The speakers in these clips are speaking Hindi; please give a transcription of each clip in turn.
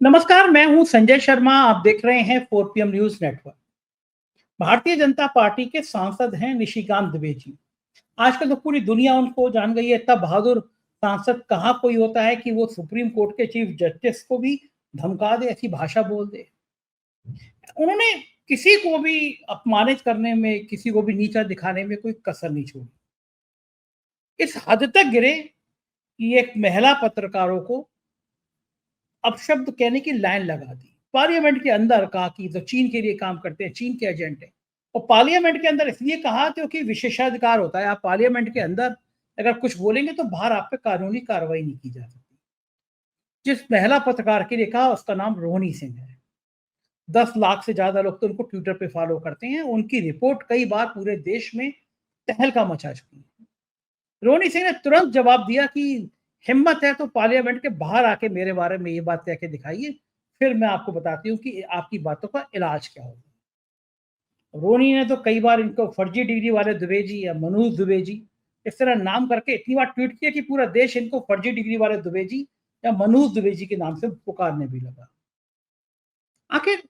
नमस्कार, मैं हूं संजय शर्मा। आप देख रहे हैं 4 PM news network. Bharatiya Janata party के सांसद हैं निशिकांत दुबे जी। आजकल तो पूरी दुनिया उनको जान गई है। इतना बहादुर सांसद कहाँ कोई होता है कि वो सुप्रीम कोर्ट के चीफ जस्टिस को भी धमका दे, ऐसी भाषा बोल दे। उन्होंने किसी को भी अपमानित करने में, किसी को भी नीचा दिखाने में कोई कसर नहीं छोड़ी। इस हद तक गिरे कि एक महिला पत्रकारों को अपशब्द कहने की लाइन लगा दी। पार्लियामेंट के अंदर कहा कि तो चीन के लिए काम करते हैं, चीन के एजेंट हैं। और पार्लियामेंट के अंदर इसलिए कहा क्योंकि विशेषाधिकार होता है। आप पार्लियामेंट के अंदर अगर कुछ बोलेंगे तो बाहर आप पे कानूनी कार्रवाई नहीं की जा सकती। जिस महिला पत्रकार के लिए कहा उसका नाम रोहिणी सिंह है। 10 लाख से ज्यादा लोग तो उनको ट्विटर पे फॉलो करते हैं। उनकी रिपोर्ट कई बार पूरे देश में तहलका मचा चुकी है। रोहिणी सिंह ने तुरंत जवाब दिया कि हिम्मत है तो पार्लियामेंट के बाहर आके मेरे बारे में ये बात कह के दिखाइए, फिर मैं आपको बताती हूँ कि आपकी बातों का इलाज क्या होगा। रोहिणी ने तो कई बार इनको फर्जी डिग्री वाले दुबे जी या मनोज दुबे जी इस तरह नाम करके इतनी बार ट्वीट किया कि पूरा देश इनको फर्जी डिग्री वाले दुबे जी या मनोज दुबे जी के नाम से पुकारने भी लगा। आखिर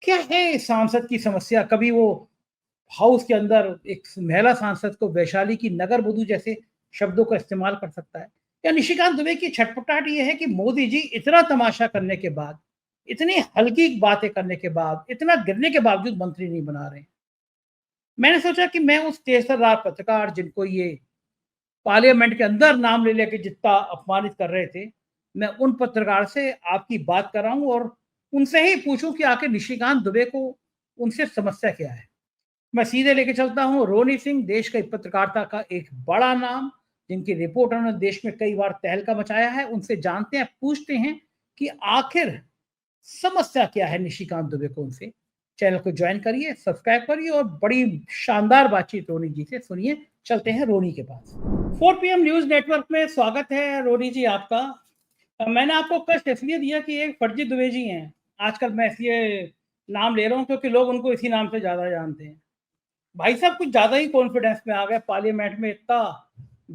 क्या है इस सांसद की समस्या? कभी वो हाउस के अंदर एक महिला सांसद को वैशाली की नगर वधू जैसे शब्दों का इस्तेमाल कर सकता है, या निशिकांत दुबे की छटपटाहट ये है कि मोदी जी इतना तमाशा करने के बाद, इतनी हल्की बातें करने के बाद, इतना गिरने के बावजूद मंत्री नहीं बना रहे। मैंने सोचा कि मैं उस तेसर पत्रकार जिनको ये पार्लियामेंट के अंदर नाम ले लेके जितना अपमानित कर रहे थे, मैं उन पत्रकार से आपकी बात कराऊं और उनसे ही पूछूं कि आखिर निशिकांत दुबे को उनसे समस्या क्या है। मैं सीधे लेके चलता हूँ रोहिणी सिंह, देश की पत्रकारिता का एक बड़ा नाम, जिनकी रिपोर्टर ने देश में कई बार तहलका मचाया है। उनसे जानते हैं, पूछते हैं कि आखिर समस्या क्या है निशिकांत दुबे को। उनसे चैनल को ज्वाइन करिए, सब्सक्राइब करिए और बड़ी शानदार बातचीत रोहिणी जी से सुनिए। चलते हैं रोहिणी के पास। 4 PM न्यूज नेटवर्क में स्वागत है रोहिणी जी आपका। मैंने आपको कष्ट इसलिए दिया कि एक फर्जी दुबे जी हैं। आजकल मैं इसलिए नाम ले रहा हूँ क्योंकि लोग उनको इसी नाम से ज्यादा जानते हैं। भाई साहब कुछ ज्यादा ही कॉन्फिडेंस में आ गए। पार्लियामेंट में इतना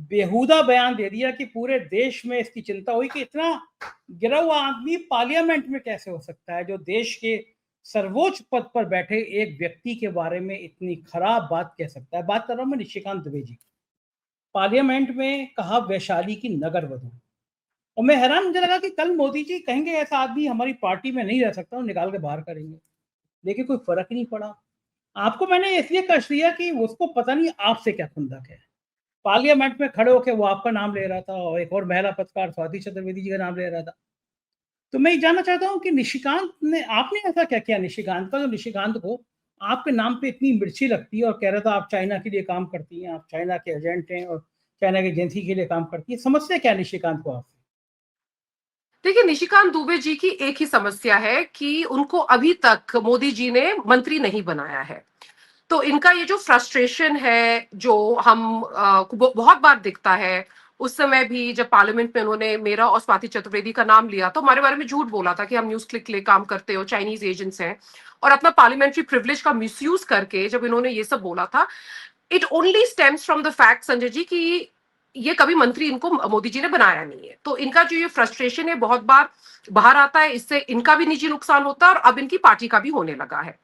बेहुदा बयान दे दिया कि पूरे देश में इसकी चिंता हुई कि इतना गिरा हुआ आदमी पार्लियामेंट में कैसे हो सकता है, जो देश के सर्वोच्च पद पर बैठे एक व्यक्ति के बारे में इतनी खराब बात कह सकता है। बात कर रहा हूं मैं निशिकांत दुबे जी। पार्लियामेंट में कहा वैशाली की नगर वधु। और मैं हैरान, मुझे लगा कि कल मोदी जी कहेंगे ऐसा आदमी हमारी पार्टी में नहीं रह सकता, निकाल के बाहर करेंगे। लेकिन कोई फर्क नहीं पड़ा। आपको मैंने इसलिए कष्ट दिया कि उसको पता नहीं आपसे क्या खुंदक है। पार्लियामेंट में खड़े होकर वो आपका नाम ले रहा था और एक और महिला पत्रकार स्वाति चतुर्वेदी जी का नाम ले रहा था। तो मैं ये जानना चाहता हूँ कि निशिकांत ने, आपने ऐसा क्या किया निशिकांत का, जो निशिकांत को आपके नाम पे इतनी मिर्ची लगती है और कह रहा था आप चाइना के लिए काम करती हैं, आप चाइना के एजेंट हैं और चाइना की एजेंसी के लिए काम करती है। समस्या क्या है निशिकांत को आपसे? देखिए, निशिकांत दुबे जी की एक ही समस्या है कि उनको अभी तक मोदी जी ने मंत्री नहीं बनाया है। तो इनका ये जो फ्रस्ट्रेशन है, जो हम बहुत बार दिखता है। उस समय भी जब पार्लियामेंट में उन्होंने मेरा और स्वाति चतुर्वेदी का नाम लिया तो हमारे बारे में झूठ बोला था कि हम न्यूज क्लिक के लिए काम करते हो, चाइनीज एजेंट्स हैं। और अपना पार्लियामेंट्री प्रिविलेज का मिसयूज करके जब इन्होंने ये सब बोला था, it only stems from the fact Sanjay ji कि ये कभी मंत्री इनको मोदी जी ने बनाया नहीं है। तो इनका जो ये फ्रस्ट्रेशन है बहुत बार बाहर आता है, इससे इनका भी निजी नुकसान होता है और अब इनकी पार्टी का भी होने लगा है।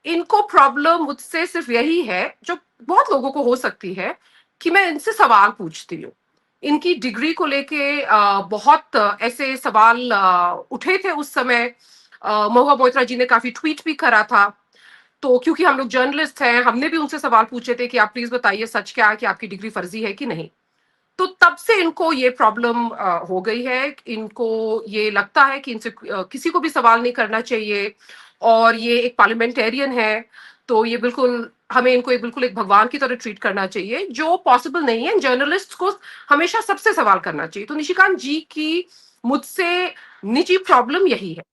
इनको प्रॉब्लम मुझसे सिर्फ यही है, जो बहुत लोगों को हो सकती है, कि मैं इनसे सवाल पूछती हूँ। इनकी डिग्री को लेके बहुत ऐसे सवाल उठे थे उस समय। महुआ मोइत्रा जी ने काफी ट्वीट भी करा था। तो क्योंकि हम लोग जर्नलिस्ट हैं, हमने भी उनसे सवाल पूछे थे कि आप प्लीज बताइए सच क्या है, कि आपकी डिग्री फर्जी है कि नहीं। तो तब से इनको ये प्रॉब्लम हो गई है। इनको ये लगता है कि इनसे किसी को भी सवाल नहीं करना चाहिए। और ये एक पार्लियामेंटेरियन है, तो ये बिल्कुल हमें इनको बिल्कुल एक भगवान की तरह ट्रीट करना चाहिए, जो पॉसिबल नहीं है। जर्नलिस्ट को हमेशा सबसे सवाल करना चाहिए। तो निशिकांत जी की मुझसे निजी प्रॉब्लम यही है।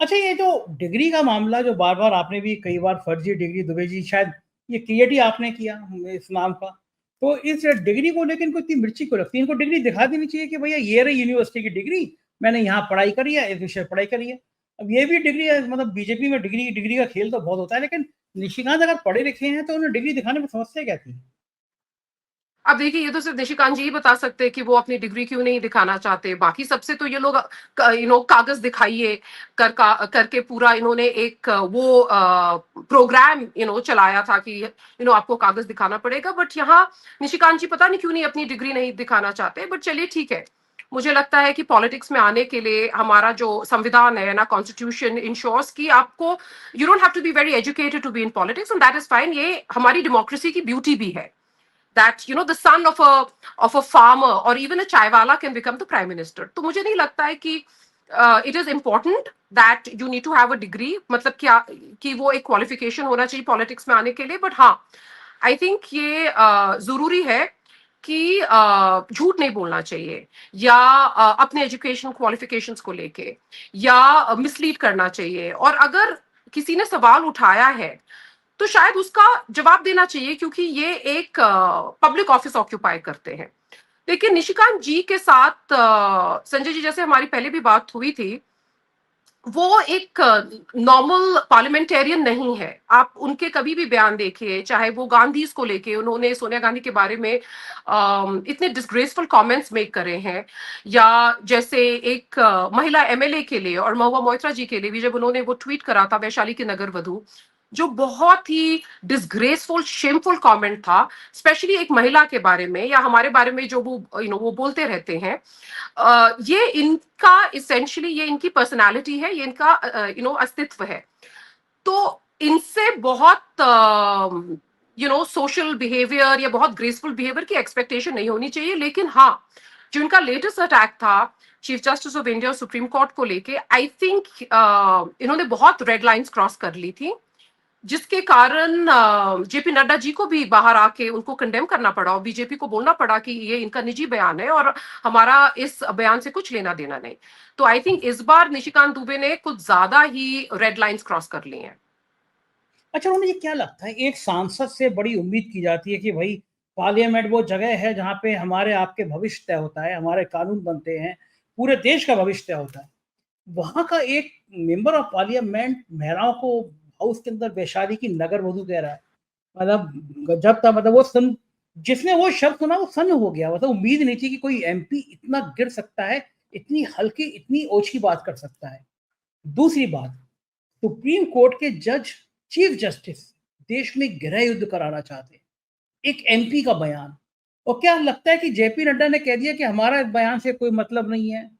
अच्छा, ये जो डिग्री का मामला जो बार बार आपने भी कई बार फर्जी डिग्री दुबे जी, शायद ये क्रिएट ही आपने किया इस नाम का। तो इस डिग्री को लेकर इनको इतनी मिर्ची क्यों लगती है? इनको डिग्री दिखा देनी चाहिए कि भैया ये रही यूनिवर्सिटी की डिग्री, मैंने यहाँ पढ़ाई करी है, इस विषय पढ़ाई करी है। अब ये भी डिग्री है, मतलब बीजेपी में डिग्री डिग्री का खेल तो बहुत होता है, लेकिन निशिकांत अगर पढ़े लिखे हैं तो उन्हें डिग्री दिखाने में समस्या क्या थी? अब देखिए, ये तो सिर्फ निशिकांत जी ही बता सकते हैं कि वो अपनी डिग्री क्यों नहीं दिखाना चाहते। बाकी सबसे तो ये लोग कागज दिखाइए करके पूरा इन्होंने एक वो प्रोग्राम चलाया था कि आपको कागज दिखाना पड़ेगा। बट यहाँ निशिकांत जी पता नहीं क्यों नहीं अपनी डिग्री नहीं दिखाना चाहते। बट चलिए ठीक है, मुझे लगता है कि पॉलिटिक्स में आने के लिए हमारा जो संविधान है ना, कॉन्स्टिट्यूशन इंश्योर्स की आपको you don't have to be very educated to be in politics, and that is fine. ये हमारी डेमोक्रेसी की ब्यूटी भी है, that the son of a farmer or even a chaiwala can become the prime minister. तो मुझे नहीं लगता है कि it is important that you need to have a degree, मतलब क्या कि वो एक qualification होना चाहिए politics में आने के लिए। but हाँ, I think ये जरूरी है कि झूठ नहीं बोलना चाहिए, या अपने एजुकेशन क्वालिफिकेशंस को लेके या मिसलीड करना चाहिए। और अगर किसी ने सवाल उठाया है तो शायद उसका जवाब देना चाहिए, क्योंकि ये एक पब्लिक ऑफिस ऑक्यूपाई करते हैं। लेकिन निशिकांत जी के साथ संजय जी, जैसे हमारी पहले भी बात हुई थी, वो एक नॉर्मल पार्लियामेंटेरियन नहीं है। आप उनके कभी भी बयान देखिए, चाहे वो गांधी को लेके उन्होंने सोनिया गांधी के बारे में इतने डिसग्रेसफुल कमेंट्स मेक करे हैं, या जैसे एक महिला एमएलए के लिए और महुआ मोइत्रा जी के लिए भी जब उन्होंने वो ट्वीट करा था वैशाली की नगर वधु, जो बहुत ही डिसग्रेसफुल शेमफुल कमेंट था, स्पेशली एक महिला के बारे में या हमारे बारे में जो वो वो बोलते रहते हैं। ये इनका इसेंशियली ये इनकी पर्सनालिटी है, ये इनका अस्तित्व है। तो इनसे बहुत सोशल बिहेवियर या बहुत ग्रेसफुल बिहेवियर की एक्सपेक्टेशन नहीं होनी चाहिए। लेकिन हाँ, जो इनका लेटेस्ट अटैक था चीफ जस्टिस ऑफ इंडिया और सुप्रीम कोर्ट को लेके, आई थिंक इन्होंने बहुत रेड लाइंस क्रॉस कर ली थी, जिसके कारण जेपी नड्डा जी को भी बाहर आके उनको कंडेम करना पड़ा और बीजेपी को बोलना पड़ा कि ये इनका निजी बयान है और हमारा इस बयान से कुछ लेना देना नहीं। तो आई थिंक इस बार निशिकांत दुबे ने कुछ ज्यादा ही रेड लाइंस क्रॉस कर ली हैं। अच्छा, मुझे क्या लगता है, एक सांसद से बड़ी उम्मीद की जाती है कि भाई पार्लियामेंट वो जगह है जहाँ पे हमारे आपके भविष्य तय होता है, हमारे कानून बनते हैं, पूरे देश का भविष्य तय होता है। वहां का एक मेंबर ऑफ पार्लियामेंट महिलाओं को हाउस के अंदर वैशाली की नगर वधु कह रहा है। मतलब जब तक मतलब वो सन जिसने वो शब्द सुना वो सन हो गया। मतलब उम्मीद नहीं थी कि कोई एमपी इतना गिर सकता है, इतनी हल्की इतनी ओछी बात कर सकता है। दूसरी बात, सुप्रीम कोर्ट के जज चीफ जस्टिस देश में गृह युद्ध कराना चाहते हैं, एक एमपी का बयान। और क्या लगता है कि जेपी नड्डा ने कह दिया कि हमारा इस बयान से कोई मतलब नहीं है,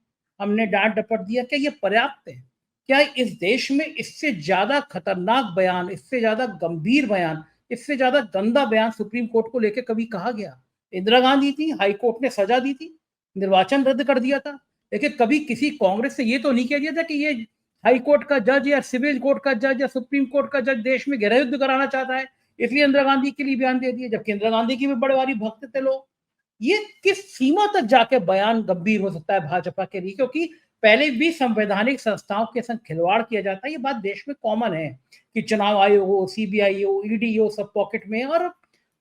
हमने डांट डपट दिया? क्या ये पर्याप्त है? क्या इस देश में इससे ज्यादा खतरनाक बयान, इससे ज्यादा गंभीर बयान, इससे ज्यादा गंदा बयान सुप्रीम कोर्ट को लेकर कभी कहा गया? इंदिरा गांधी थी, हाई कोर्ट ने सजा दी थी, निर्वाचन रद्द कर दिया था, लेकिन कभी किसी कांग्रेस से ये तो नहीं कह दिया था कि ये हाई कोर्ट का जज या सिविल कोर्ट का जज या सुप्रीम कोर्ट का जज देश में गृह युद्ध कराना चाहता है, इसलिए इंदिरा गांधी के लिए बयान दे दिए, जबकि इंदिरा गांधी की भी बड़े भारी भक्त थे लोग। ये किस सीमा तक जाके बयान गंभीर हो सकता है भाजपा के लिए? क्योंकि पहले भी संवैधानिक संस्थाओं के संग खिलवाड़ किया जाता है, ये बात देश में कॉमन है कि चुनाव आयोग हो, सीबीआई हो, ईडी हो, सब पॉकेट में। और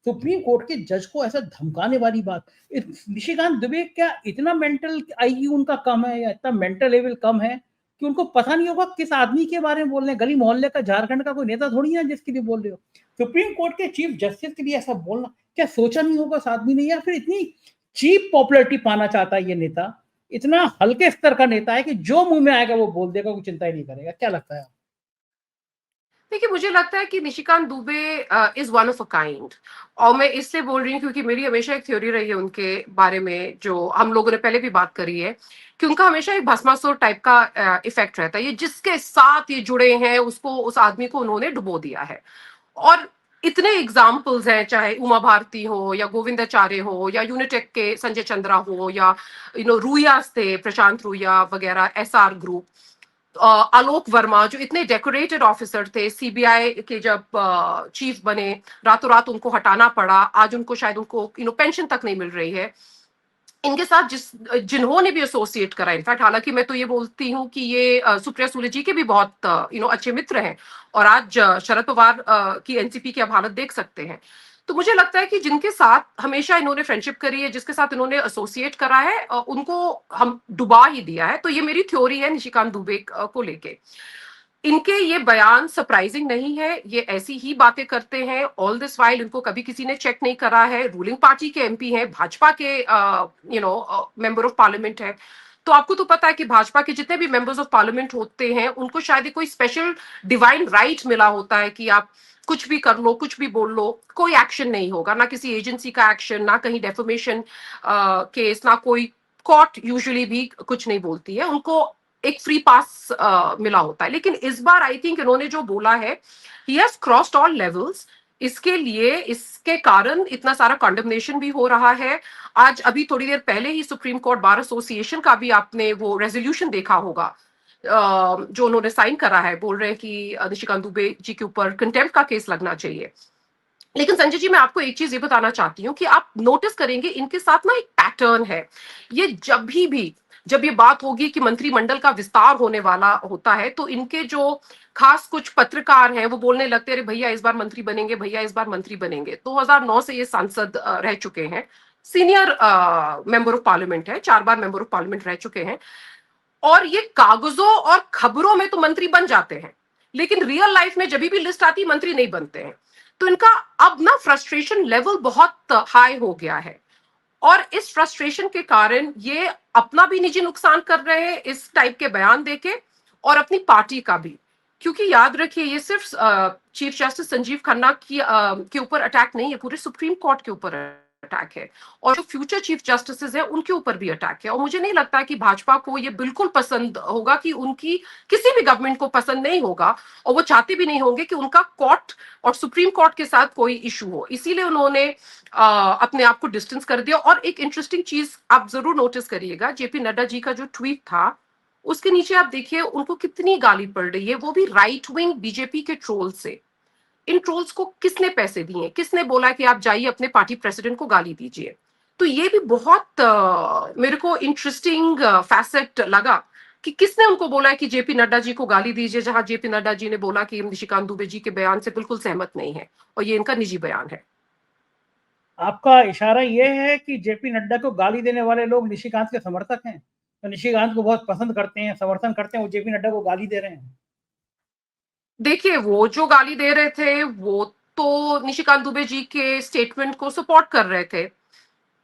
सुप्रीम कोर्ट के जज को ऐसा धमकाने वाली बात। निशिकांत दुबे क्या इतना मेंटल आईक्यू उनका कम है, या इतना मेंटल लेवल कम है कि उनको पता नहीं होगा किस आदमी के बारे में बोल रहे हैं? गली मोहल्ले का झारखंड का कोई नेता थोड़ी है जिसके लिए बोल रहे हो। सुप्रीम कोर्ट के चीफ जस्टिस के लिए ऐसा बोलना, क्या सोचा नहीं होगा उस आदमी ने? या फिर इतनी चीप पॉपुलैरिटी पाना चाहता है ये नेता, इतना हल्के स्तर का नेता है कि जो मुंह में आएगा वो बोल देगा, कोई चिंता ही नहीं करेगा? क्या लगता है? देखिए, मुझे लगता है कि Nishikant Dubey is one of a kind. और मैं इसलिए बोल रही हूँ क्योंकि मेरी हमेशा एक थ्योरी रही है उनके बारे में, जो हम लोगों ने पहले भी बात करी है, कि उनका हमेशा एक भस्मासुर टाइप का इफेक्ट रहता है। ये जिसके साथ ये जुड़े हैं उसको, उस आदमी को उन्होंने डुबो दिया है। और इतने एग्जाम्पल्स हैं, चाहे उमा भारती हो या गोविंदाचार्य हो या यूनिटेक के संजय चंद्रा हो या रूयास थे, प्रशांत रूया वगैरह, एसआर ग्रुप, आलोक वर्मा, जो इतने डेकोरेटेड ऑफिसर थे, सीबीआई के जब चीफ बने रातों रात उनको हटाना पड़ा, आज उनको शायद उनको पेंशन तक नहीं मिल रही है। इनके साथ जिन्होंने भी एसोसिएट करा, इनफैक्ट हालांकि मैं तो ये बोलती हूँ कि ये सुप्रिया सुले जी के भी बहुत अच्छे मित्र हैं, और आज शरद पवार की एनसीपी की आप हालत देख सकते हैं। तो मुझे लगता है कि जिनके साथ हमेशा इन्होंने फ्रेंडशिप करी है, जिसके साथ इन्होंने एसोसिएट करा है, उनको हम डुबा ही दिया है। तो ये मेरी थ्योरी है निशिकांत दुबे को लेके। इनके ये बयान सरप्राइजिंग नहीं है, ये ऐसी ही बातें करते हैं ऑल दिस वाइल। इनको कभी किसी ने चेक नहीं करा है। रूलिंग पार्टी के एमपी हैं, भाजपा के मेंबर ऑफ पार्लियामेंट है। तो आपको तो पता है कि भाजपा के जितने भी मेंबर्स ऑफ पार्लियामेंट होते हैं उनको शायद कोई स्पेशल डिवाइन राइट मिला होता है कि आप कुछ भी कर लो, कुछ भी बोल लो, कोई एक्शन नहीं होगा, ना किसी एजेंसी का एक्शन, ना कहीं डेफोमेशन केस, ना कोई कोर्ट यूजुअली भी कुछ नहीं बोलती है, उनको एक फ्री पास मिला होता है। लेकिन इस बार आई थिंक इन्होंने जो बोला है, he has crossed all levels. इसके लिए, इसके कारण इतना सारा कंडेमनेशन भी हो रहा है। आज अभी थोड़ी देर पहले ही सुप्रीम कोर्ट बार एसोसिएशन का भी आपने वो रेजोल्यूशन देखा होगा जो उन्होंने साइन करा है, बोल रहे हैं कि निशिकांत दुबे जी के ऊपर कंटेम्प्ट का केस लगना चाहिए। लेकिन संजय जी, मैं आपको एक चीज ये बताना चाहती हूँ कि आप नोटिस करेंगे इनके साथ ना एक पैटर्न है। ये जब ये बात होगी कि मंत्रिमंडल का विस्तार होने वाला होता है, तो इनके जो खास कुछ पत्रकार हैं वो बोलने लगते हैं, अरे भैया इस बार मंत्री बनेंगे, भैया इस बार मंत्री बनेंगे। 2009 से ये सांसद रह चुके हैं, सीनियर मेंबर ऑफ पार्लियामेंट है, 4 बार मेंबर ऑफ पार्लियामेंट रह चुके हैं। और ये कागजों और खबरों में तो मंत्री बन जाते हैं, लेकिन रियल लाइफ में जब भी लिस्ट आती मंत्री नहीं बनते हैं। तो इनका अब ना फ्रस्ट्रेशन लेवल बहुत हाई हो गया है, और इस फ्रस्ट्रेशन के कारण ये अपना भी निजी नुकसान कर रहे हैं इस टाइप के बयान देके, और अपनी पार्टी का भी। क्योंकि याद रखिए, ये सिर्फ चीफ जस्टिस संजीव खन्ना के ऊपर अटैक नहीं है, पूरे सुप्रीम कोर्ट के ऊपर अटैक है, और जो फ्यूचर चीफ जस्टिस है उनके ऊपर भी अटैक है। और मुझे नहीं लगता कि भाजपा को ये बिल्कुल पसंद होगा, कि उनकी किसी भी गवर्नमेंट को पसंद नहीं होगा, और वो चाहते भी नहीं होंगे कि उनका कोर्ट और सुप्रीम कोर्ट के साथ कोई इशू हो। इसीलिए उन्होंने अपने आप को डिस्टेंस कर दिया। और एक इंटरेस्टिंग चीज आप जरूर नोटिस करिएगा, जेपी नड्डा जी का जो ट्वीट था उसके नीचे आप देखिए उनको कितनी गाली पड़ रही है, वो भी राइट विंग बीजेपी के ट्रोल से। इन ट्रोल्स को किसने पैसे दिए, किसने बोला कि आप जाइए अपने पार्टी प्रेसिडेंट को गाली दीजिए। तो ये भी बहुत मेरे को इंटरेस्टिंग फैसेट लगा कि किसने उनको बोला है कि जेपी नड्डा जी को गाली दीजिए, जहां जेपी नड्डा जी ने बोला कि हम निशिकांत दुबे जी के बयान से बिल्कुल सहमत नहीं है, और ये इनका निजी बयान है। आपका इशारा ये है कि जेपी नड्डा को गाली देने वाले लोग निशिकांत के समर्थक हैं, तो निशिकांत को बहुत पसंद करते हैं, समर्थन करते हैं, वो जेपी नड्डा को गाली दे रहे हैं। देखिए, वो जो गाली दे रहे थे वो तो निशिकांत दुबे जी के स्टेटमेंट को सपोर्ट कर रहे थे।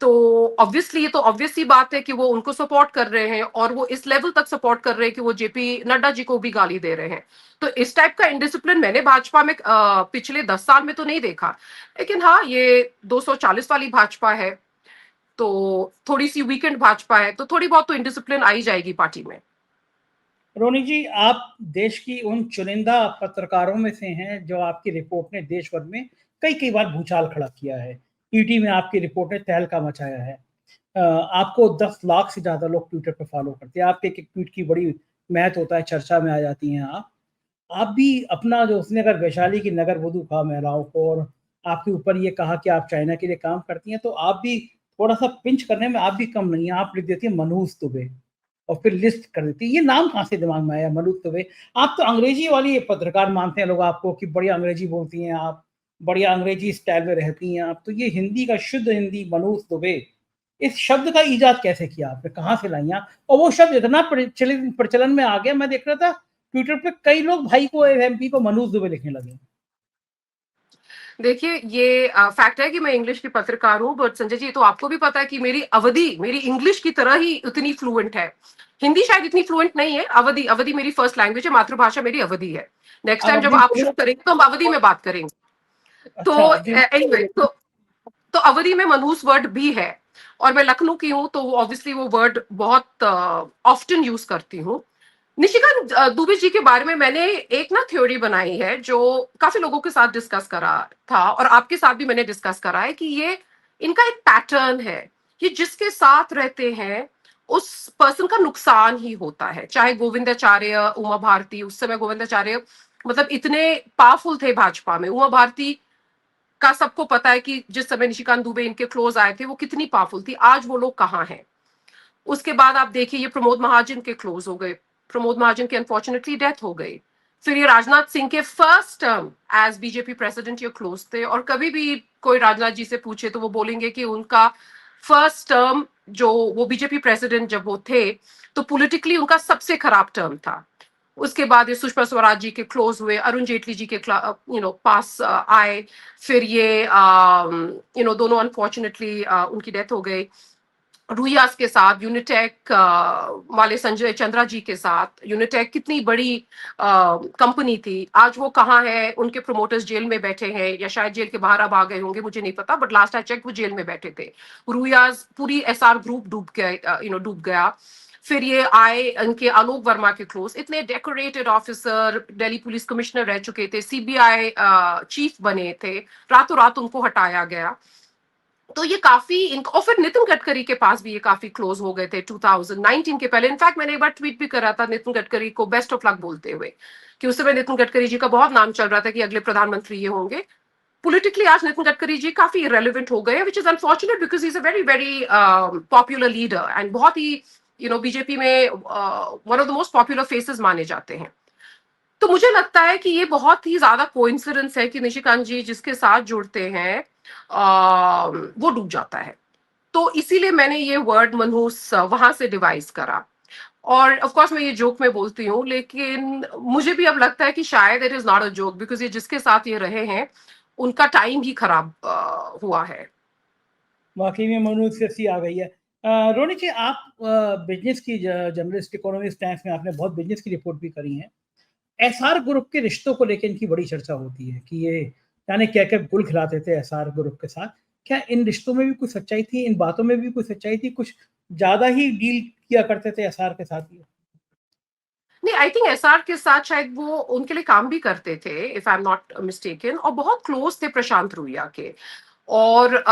तो ऑब्वियसली, ये तो ऑब्वियस सी बात है कि वो उनको सपोर्ट कर रहे हैं, और वो इस लेवल तक सपोर्ट कर रहे हैं कि वो जेपी नड्डा जी को भी गाली दे रहे हैं। तो इस टाइप का इनडिसिप्लिन मैंने भाजपा में पिछले 10 साल में तो नहीं देखा। लेकिन हाँ, ये 240 वाली भाजपा है, तो थोड़ी सी वीकेंड भाजपा है, तो थोड़ी बहुत तो इनडिसिप्लिन आई जाएगी पार्टी में। रोनी जी, आप देश की उन चुनिंदा पत्रकारों में से हैं जो आपकी रिपोर्ट ने देश भर में कई कई बार भूचाल खड़ा किया है। ईटी में आपकी रिपोर्ट ने तहलका मचाया है। आपको 10 लाख से ज्यादा लोग ट्विटर पर फॉलो करते हैं, आपके एक एक ट्वीट की बड़ी महत्व होता है, चर्चा में आ जाती हैं। आप भी अपना जो उसने अगर वैशाली की नगर वधु कहा महिलाओं को, और आपके ऊपर ये कहा कि आप चाइना के लिए काम करती हैं, तो आप भी थोड़ा सा पिंच करने में आप भी कम नहीं है। आप लिख देती है मनोज दुबे और फिर लिस्ट कर देती है। ये नाम कहाँ से दिमाग में आया मनोज दुबे? आप तो अंग्रेजी वाली पत्रकार मानते हैं लोग आपको, कि बढ़िया अंग्रेजी बोलती हैं आप, बढ़िया अंग्रेजी स्टाइल में रहती हैं आप, तो ये हिंदी का शुद्ध हिंदी मनोज दुबे, इस शब्द का इजाद कैसे किया आपने, कहाँ से लाई आप? और वो शब्द इतना प्रचलन में आ गया, मैं देख रहा था ट्विटर पे कई लोग भाई को, एमपी को मनोज दुबे लिखने लगे। देखिए, ये फैक्ट है कि मैं इंग्लिश की पत्रकार हूँ, बट संजय जी, तो आपको भी पता है कि मेरी इंग्लिश की तरह ही उतनी फ्लुएंट है। हिंदी शायद इतनी फ्लुएंट नहीं है। अवधि मेरी फर्स्ट लैंग्वेज है, मातृभाषा मेरी अवधि है। नेक्स्ट टाइम जब आप शो करेंगे तो हम अवधि में बात करेंगे। तो एनीवे, तो अवधि में मनहूस वर्ड भी है, और मैं लखनऊ की हूँ, तो ऑब्वियसली वो वर्ड बहुत ऑफ्टन यूज करती हूँ। निशिकांत दुबे जी के बारे में मैंने एक ना थ्योरी बनाई है, जो काफी लोगों के साथ डिस्कस करा था, और आपके साथ भी मैंने डिस्कस करा है, कि ये इनका एक पैटर्न है। ये जिसके साथ रहते हैं उस पर्सन का नुकसान ही होता है। चाहे गोविंदाचार्य, उमा भारती, उस समय गोविंदाचार्य मतलब इतने पावरफुल थे भाजपा में। उमा भारती का सबको पता है कि जिस समय निशिकांत दुबे इनके क्लोज आए थे वो कितनी पावरफुल थी। आज वो लोग कहाँ हैं? उसके बाद आप देखिए, ये प्रमोद महाजन के क्लोज हो गए, प्रमोद महाजन की अनफॉर्चुनेटली डेथ हो गई। फिर ये राजनाथ सिंह के first term as BJP president ये क्लोज थे, और कभी भी कोई राजनाथ जी से पूछे तो वो बोलेंगे कि उनका फर्स्ट टर्म, जो वो बीजेपी प्रेसिडेंट जब वो थे, तो पॉलिटिकली उनका सबसे खराब टर्म था। उसके बाद ये सुषमा स्वराज जी के क्लोज हुए, अरुण जेटली जी के पास आए, फिर ये दोनों अनफॉर्चुनेटली उनकी डेथ हो गई। रूयास के साथ, यूनिटेक वाले संजय चंद्रा जी के साथ, यूनिटेक कितनी बड़ी कंपनी थी, आज वो कहाँ है, उनके प्रोमोटर्स जेल में बैठे हैं या शायद जेल के बाहर अब आ गए होंगे, मुझे नहीं पता, बट लास्ट आई चेक वो जेल में बैठे थे। रूयास पूरी एसआर ग्रुप डूब गया। फिर ये आए इनके आलोक वर्मा के क्लोज, इतने decorated officer, Delhi police commissioner रह चुके थे, सीबीआई चीफ बने थे, रातों रात उनको हटाया गया। तो ये काफी और फिर नितिन गडकरी के पास भी ये काफी क्लोज हो गए थे 2019 के पहले। इनफैक्ट मैंने एक बार ट्वीट भी करा था नितिन गडकरी को बेस्ट ऑफ लक बोलते हुए, कि उस समय नितिन गडकरी जी का बहुत नाम चल रहा था कि अगले प्रधानमंत्री ये होंगे। politically आज नितिन गडकरी जी काफी irrelevant हो गए, which is unfortunate because he's a very very popular leader and बहुत ही बीजेपी में one of the most popular faces माने जाते हैं। तो मुझे लगता है कि ये बहुत ही ज्यादा कोइंसिडेंस है कि निशिकांत जी जिसके साथ जुड़ते हैं वो डूब जाता है। तो इसीलिए मैंने ये वर्ड मनहूस वहां से डिवाइस करा। और ऑफ कोर्स मैं ये जोक में बोलती हूँ, लेकिन मुझे भी अब लगता है कि शायद it is not a joke, because ये जिसके साथ ये रहे हैं उनका टाइम ही खराब हुआ है। वाकई में मनुष्य आ गई है। रोनी जी, आप बिजनेस की जर्नलिस्ट, इकोनॉमिस्ट टाइम्स में आपने बहुत बिजनेस की रिपोर्ट भी करी है। एसआर ग्रुप के रिश्तों को लेकर इनकी बड़ी चर्चा होती है कि ये जाने क्या क्या गुल खिलाते थे एसआर ग्रुप के साथ। क्या इन रिश्तों में भी कुछ सच्चाई थी, इन बातों में भी कुछ सच्चाई थी, कुछ ज्यादा ही डील किया करते थे एसआर के साथ ही? नहीं, आई थिंक एसआर के साथ शायद वो उनके लिए काम भी करते थे, if I am not mistaken, और बहुत क्लोज थे प्रशांत रुइया के। और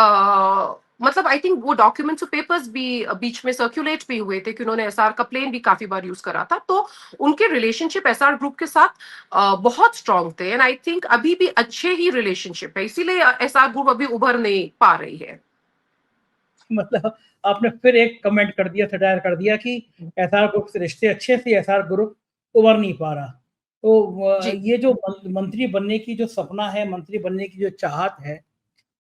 मतलब आई थिंक वो डॉक्यूमेंट्स और पेपर्स भी बीच में सर्कुलेट भी हुए थे कि उन्होंने एसआर का प्लेन भी काफी बार यूज करा था। तो उनके रिलेशनशिप एसआर ग्रुप के साथ बहुत स्ट्रांग थे, एंड आई थिंक अभी भी अच्छे ही रिलेशनशिप है, इसीलिए एसआर ग्रुप अभी उभर नहीं पा रही है। मतलब आपने फिर एक कमेंट कर दिया, सटायर कर दिया कि एसआर ग्रुप से रिश्ते अच्छे थे, एसआर ग्रुप उभर नहीं पा रहा। तो जी, ये जो मंत्री बनने की जो सपना है, मंत्री बनने की जो चाहत है,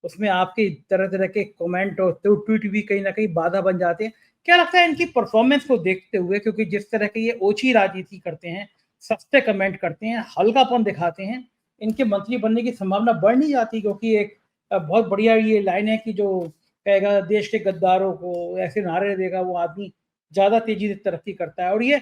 उसमें आपके तरह तरह के कमेंट और ट्वीट भी कहीं ना कहीं बाधा बन जाते हैं। क्या लगता है इनकी परफॉर्मेंस को देखते हुए, क्योंकि जिस तरह के ये ओछी राजनीति करते हैं, सस्ते कमेंट करते हैं, हल्कापन दिखाते हैं, इनके मंत्री बनने की संभावना बढ़ नहीं जाती? क्योंकि एक बहुत बढ़िया ये लाइन है कि जो कहेगा देश के गद्दारों को, ऐसे नारे देगा वो आदमी ज्यादा तेजी से तरक्की करता है। और ये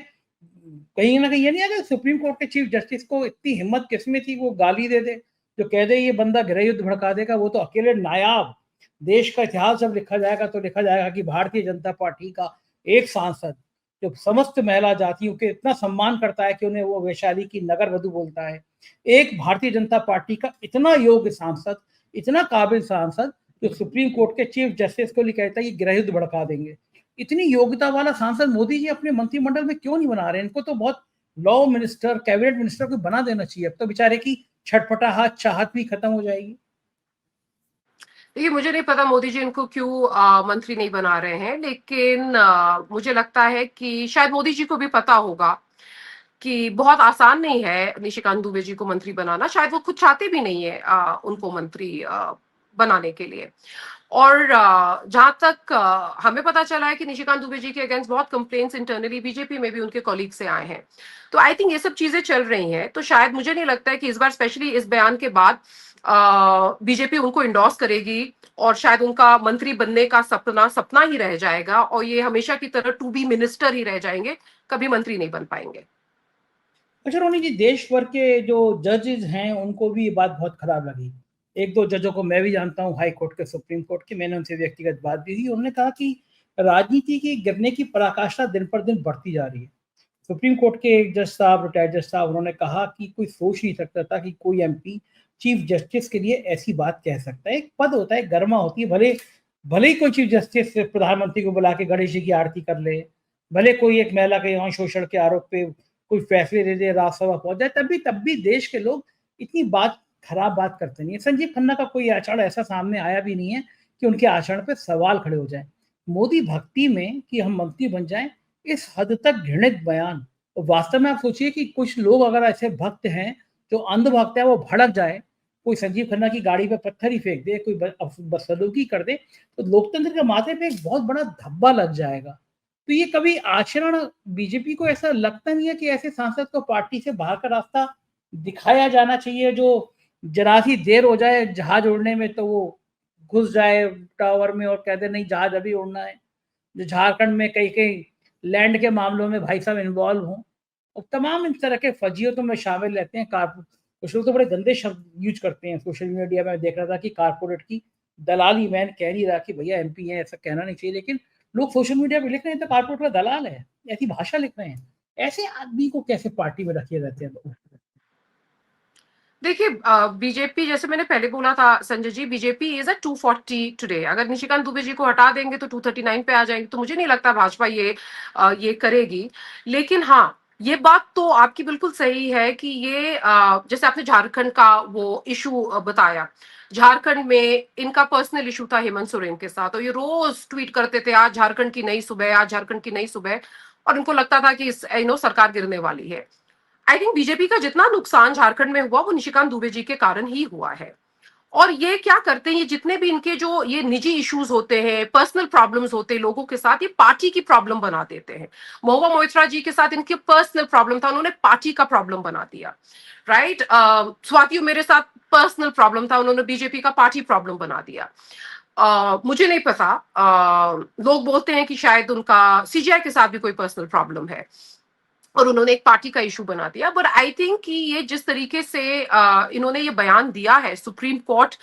कहीं ना कहीं ये नहीं है कि सुप्रीम कोर्ट के चीफ जस्टिस को इतनी हिम्मत किसमें थी वो गाली दे दे, जो कह दे ये बंदा गृह युद्ध भड़का देगा। वो तो अकेले नायाब, देश का इतिहास जब लिखा जाएगा तो लिखा जाएगा कि भारतीय जनता पार्टी का एक सांसद जो समस्त महिला जातियों के इतना सम्मान करता है कि उन्हें वो वैशाली की नगर वधु बोलता है, एक भारतीय जनता पार्टी का इतना योग्य सांसद, इतना काबिल सांसद जो सुप्रीम कोर्ट के चीफ जस्टिस को कहता है कि गृह युद्ध भड़का देंगे, इतनी योग्यता वाला सांसद मोदी जी अपने मंत्रिमंडल में क्यों नहीं बना रहे? इनको तो बहुत लॉ मिनिस्टर, कैबिनेट मिनिस्टर को बना देना चाहिए। अब तो बेचारे की छटपटाहट, चाहत भी खत्म हो जाएगी। देखिए मुझे नहीं पता मोदी जी इनको क्यों मंत्री नहीं बना रहे हैं, लेकिन मुझे लगता है कि शायद मोदी जी को भी पता होगा कि बहुत आसान नहीं है निशिकांत दुबे जी को मंत्री बनाना, शायद वो खुद चाहते भी नहीं है उनको मंत्री बनाने के लिए। और जहां तक हमें पता चला है कि निशिकांत दुबे जी के अगेंस्ट बहुत कंप्लेंट्स इंटरनली बीजेपी में भी उनके कॉलीग से आए हैं, तो आई थिंक ये सब चीजें चल रही हैं। तो शायद मुझे नहीं लगता है कि इस बार स्पेशली इस बयान के बाद बीजेपी उनको इंडोर्स करेगी, और शायद उनका मंत्री बनने का सपना सपना ही रह जाएगा, और ये हमेशा की तरह टू बी मिनिस्टर ही रह जाएंगे, कभी मंत्री नहीं बन पाएंगे। अच्छा रोनी जी, देश भर के जो जजेस हैं उनको भी ये बात बहुत खराब लगी। एक दो जजों को मैं भी जानता हूँ, हाई कोर्ट के, सुप्रीम कोर्ट के, मैंने उनसे व्यक्तिगत बात भी की। उन्होंने कहा कि राजनीति की गिरने की पराकाष्ठा दिन पर दिन बढ़ती जा रही है। सुप्रीम कोर्ट के एक जज साहब, रिटायर्ड जज साहब, उन्होंने कहा कि कोई सोच नहीं सकता था कि कोई एमपी चीफ जस्टिस के लिए ऐसी बात कह सकता है। एक पद होता है, गरिमा होती है, भले भले ही कोई चीफ जस्टिस प्रधानमंत्री को बुला के गणेश जी की आरती कर ले, भले कोई एक महिला के यौन शोषण के आरोप पे कोई फैसले दे दे, राज्यसभा पहुंच जाए, तब भी देश के लोग इतनी बात, खराब बात करते नहीं है। संजीव खन्ना का कोई आचरण ऐसा सामने आया भी नहीं है कि उनके आचरण पे सवाल खड़े हो जाए। मोदी भक्ति में कि हम मंत्री बन जाएं, इस हद तक घृणित बयान। तो वास्तव में आप सोचिए कि कुछ लोग अगर ऐसे भक्त हैं जो अंधभक्त है, वो भड़क जाए, कोई संजीव खन्ना की गाड़ी पे पत्थर ही फेंक दे, कोई बदसलूकी कर दे, तो लोकतंत्र के माथे पे एक बहुत बड़ा धब्बा लग जाएगा। तो ये कभी आचरण बीजेपी को ऐसा लगता नहीं है कि ऐसे सांसद को पार्टी से बाहर का रास्ता दिखाया जाना चाहिए, जो जरा सी देर हो जाए जहाज उड़ने में तो वो घुस जाए टावर में और कहते नहीं जहाज अभी उड़ना है। जो झारखंड में कई कई लैंड के मामलों में भाई साहब इन्वॉल्व हों और तमाम इस तरह के फजीयतों में शामिल रहते हैं। कुछ लोग तो बड़े गंदे शब्द यूज करते हैं सोशल मीडिया में। देख रहा था कि कारपोरेट की दलाली, मैन कह नहीं रहा कि भैया एमपी है, ऐसा कहना नहीं चाहिए, लेकिन लोग सोशल मीडिया पे लिख रहे हैं तो कारपोरेट का दलाल है, ऐसी भाषा लिख रहे हैं। ऐसे आदमी को कैसे पार्टी में रखे रहते हैं लोग? देखिए बीजेपी, जैसे मैंने पहले बोला था Sanjay ji, BJP is a 240 today. अगर निशिकांत दुबे जी को हटा देंगे तो 239 पे आ जाएंगे। तो मुझे नहीं लगता भाजपा ये करेगी। लेकिन हाँ, ये बात तो आपकी बिल्कुल सही है कि ये जैसे आपने झारखंड का वो इशू बताया, झारखंड में इनका पर्सनल इशू था हेमंत सोरेन के साथ, और ये रोज ट्वीट करते थे आज झारखंड की नई सुबह, आज झारखंड की नई सुबह, और इनको लगता था कि सरकार गिरने वाली है। आई थिंक बीजेपी का जितना नुकसान झारखंड में हुआ वो निशिकांत दुबे जी के कारण ही हुआ है। और ये क्या करते हैं, ये जितने भी इनके जो ये निजी इश्यूज होते हैं, पर्सनल प्रॉब्लम्स होते हैं लोगों के साथ, ये पार्टी की प्रॉब्लम बना देते हैं। महुआ मोइत्रा जी के साथ इनके पर्सनल प्रॉब्लम था, उन्होंने पार्टी का प्रॉब्लम बना दिया। राइट, स्वाति मेरे साथ पर्सनल प्रॉब्लम था, उन्होंने बीजेपी का पार्टी प्रॉब्लम बना दिया। मुझे नहीं पता, लोग बोलते हैं कि शायद उनका सीजीआई के साथ भी कोई पर्सनल प्रॉब्लम है और उन्होंने एक पार्टी का इशू बना दिया। बट आई थिंक कि ये जिस तरीके से इन्होंने ये बयान दिया है सुप्रीम कोर्ट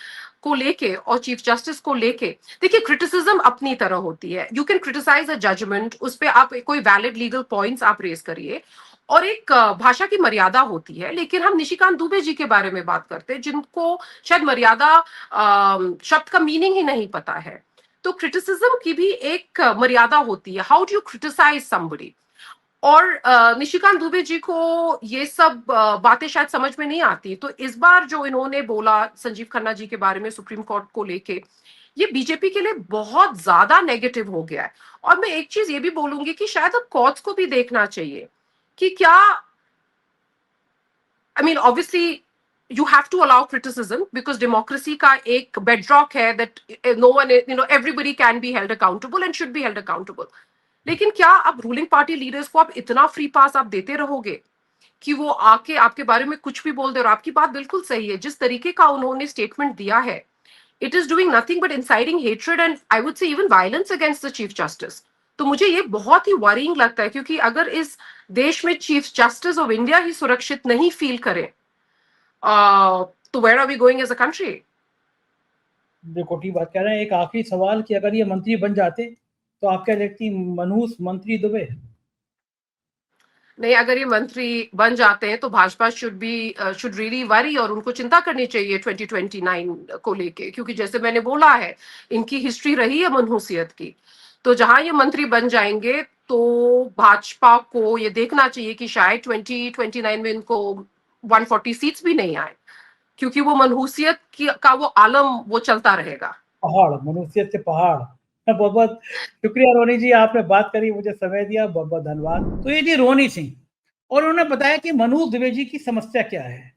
को लेके और चीफ जस्टिस को लेके, देखिए क्रिटिसिज्म अपनी तरह होती है। You can criticise a judgement, उस पर आप कोई वैलिड लीगल पॉइंट्स आप रेज करिए, और एक भाषा की मर्यादा होती है। लेकिन हम निशिकांत दुबे जी के बारे में बात करते हैं जिनको शायद मर्यादा शब्द का मीनिंग ही नहीं पता है। तो क्रिटिसिज्म की भी एक मर्यादा होती है। How do you criticise somebody? और निशिकांत दुबे जी को ये सब बातें शायद समझ में नहीं आती। तो इस बार जो इन्होंने बोला संजीव खन्ना जी के बारे में सुप्रीम कोर्ट को लेके, ये बीजेपी के लिए बहुत ज्यादा नेगेटिव हो गया है। और मैं एक चीज ये भी बोलूंगी कि शायद अब कोर्ट्स को भी देखना चाहिए कि क्या, I mean obviously you have to allow criticism because democracy का एक bedrock है that no one, everybody can be held accountable and should be held accountable. लेकिन क्या अब रूलिंग पार्टी लीडर्स को आप इतना फ्री पास आप देते रहोगे कि वो आके आपके बारे में कुछ भी बोल दे? और आपकी बात बिल्कुल सही है, जिस तरीके का उन्होंने स्टेटमेंट दिया है, it is doing nothing but inciting hatred and I would say even violence against the chief justice. तो मुझे ये बहुत ही वरिंग लगता है, क्योंकि अगर इस देश में चीफ जस्टिस ऑफ इंडिया ही सुरक्षित नहीं फील करें, तो where are we going as a country? देखो ठीक बात कह रहे हैं। एक आखिरी सवाल कि अगर ये मंत्री बन जाते तो आप क्या देखती मनहूस मंत्री दुबे? नहीं, अगर ये मंत्री बन जाते हैं तो भाजपा शुड रियली वरी, और उनको चिंता करनी चाहिए 2029 को लेके, क्योंकि जैसे मैंने बोला है इनकी हिस्ट्री रही है मनहूसियत की। तो जहां ये मंत्री बन जाएंगे तो भाजपा को ये देखना चाहिए कि शायद 2029 में इनको 140 सीट्स भी नहीं आए, क्योंकि वो मनहूसियत का वो आलम वो चलता रहेगा। पहाड़, मनुष्यत से पहाड़। बहुत बहुत शुक्रिया रोनी जी, आपने बात करी, मुझे समय दिया, बहुत बहुत धन्यवाद। तो ये जी रोनी सिंह, और उन्होंने बताया कि मनोज दुबे जी की समस्या क्या है।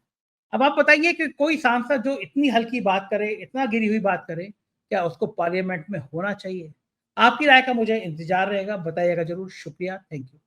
अब आप बताइए कि कोई सांसद जो इतनी हल्की बात करे, इतना गिरी हुई बात करे, क्या उसको पार्लियामेंट में होना चाहिए? आपकी राय का मुझे इंतजार रहेगा, बताइएगा जरूर। शुक्रिया, थैंक यू।